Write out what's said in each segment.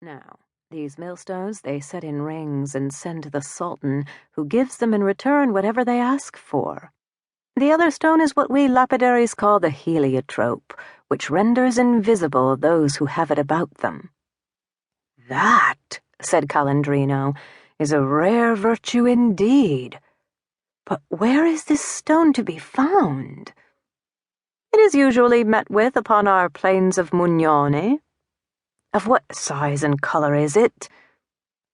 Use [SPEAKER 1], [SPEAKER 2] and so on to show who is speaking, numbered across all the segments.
[SPEAKER 1] Now, these millstones they set in rings and send to the Sultan, who gives them in return whatever they ask for. The other stone is what we lapidaries call the heliotrope, which renders invisible those who have it about them. That, said Calandrino, is a rare virtue indeed. But where is this stone to be found? It is usually met with upon our plains of Mugnone. Of what size and color is it?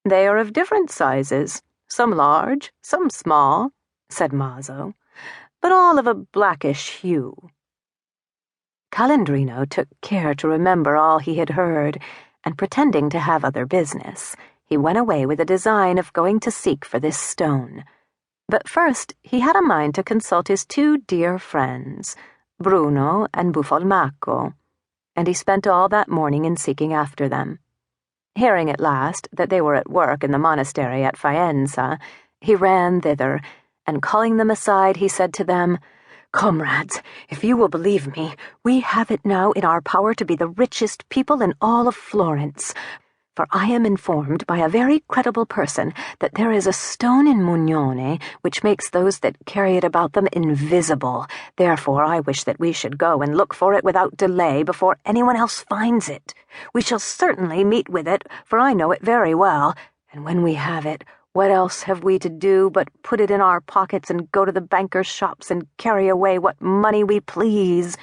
[SPEAKER 1] They are of different sizes, some large, some small, said Maso, but all of a blackish hue. Calandrino took care to remember all he had heard, and pretending to have other business, he went away with a design of going to seek for this stone. But first he had a mind to consult his two dear friends, Bruno and Buffalmacco, and he spent all that morning in seeking after them. Hearing at last that they were at work in the monastery at Faenza, he ran thither, and calling them aside, he said to them, "Comrades, if you will believe me, we have it now in our power to be the richest people in all of Florence. For I am informed by a very credible person that there is a stone in Mugnone which makes those that carry it about them invisible. Therefore I wish that we should go and look for it without delay before anyone else finds it. We shall certainly meet with it, for I know it very well, and when we have it, what else have we to do but put it in our pockets and go to the bankers' shops and carry away what money we please?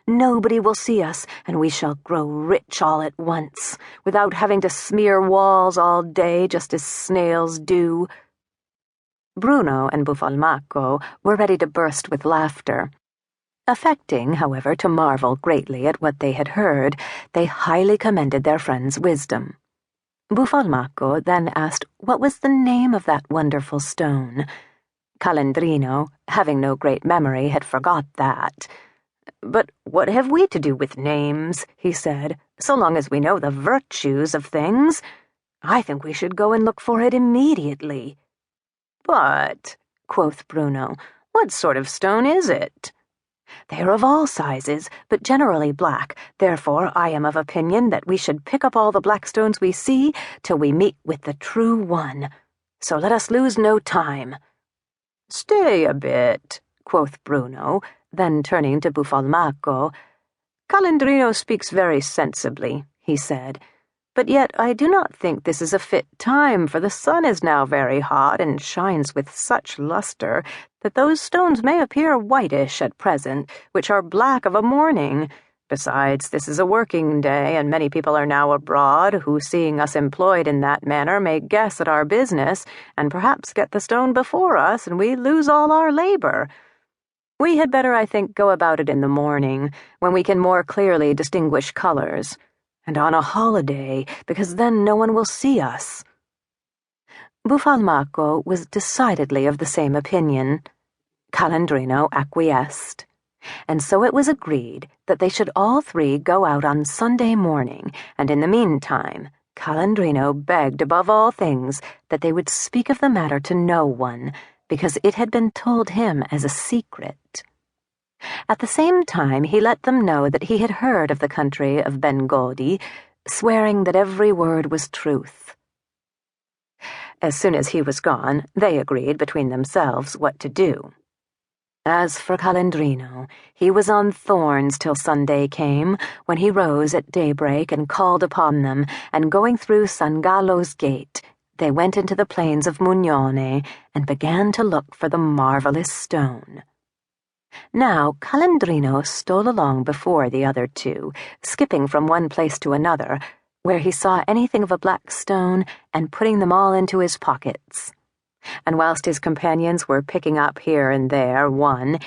[SPEAKER 1] Nobody will see us, and we shall grow rich all at once, without having to smear walls all day just as snails do." Bruno and Buffalmacco were ready to burst with laughter. Affecting, however, to marvel greatly at what they had heard, they highly commended their friend's wisdom. Buffalmacco then asked what was the name of that wonderful stone. Calandrino, having no great memory, had forgot that. "But what have we to do with names?" he said, "so long as we know the virtues of things? I think we should go and look for it immediately." "But," quoth Bruno, "what sort of stone is it?" "They are of all sizes, but generally black. Therefore I am of opinion that we should pick up all the Blackstones we see till we meet with the true one. So let us lose no time." "Stay a bit," quoth Bruno, then turning to Buffalmacco. "Calandrino speaks very sensibly," he said, "but yet I do not think this is a fit time, for the sun is now very hot and shines with such luster that those stones may appear whitish at present, which are black of a morning. Besides, this is a working day, and many people are now abroad, who, seeing us employed in that manner, may guess at our business, and perhaps get the stone before us, and we lose all our labor. We had better, I think, go about it in the morning, when we can more clearly distinguish colors, and on a holiday, because then no one will see us." Buffalmacco was decidedly of the same opinion. Calandrino acquiesced, and so it was agreed that they should all three go out on Sunday morning, and in the meantime, Calandrino begged above all things that they would speak of the matter to no one, because it had been told him as a secret. At the same time, he let them know that he had heard of the country of Bengodi, swearing that every word was truth. As soon as he was gone, they agreed between themselves what to do. As for Calandrino, he was on thorns till Sunday came, when he rose at daybreak and called upon them, and going through San Gallo's gate, they went into the plains of Mugnone and began to look for the marvelous stone. Now Calandrino stole along before the other two, skipping from one place to another, where he saw anything of a black stone, and putting them all into his pockets. And whilst his companions were picking up here and there one,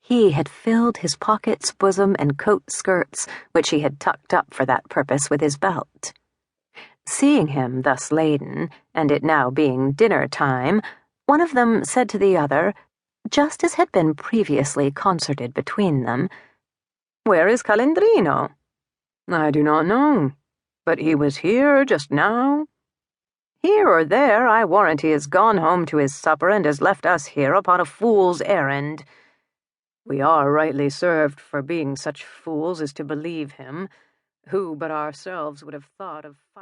[SPEAKER 1] he had filled his pockets, bosom, and coat skirts, which he had tucked up for that purpose with his belt. Seeing him thus laden, and it now being dinner time, one of them said to the other, just as had been previously concerted between them, "Where is Calandrino?" "I do not know, but he was here just now." "Here or there, I warrant he has gone home to his supper and has left us here upon a fool's errand." "We are rightly served for being such fools as to believe him. Who but ourselves would have thought of finding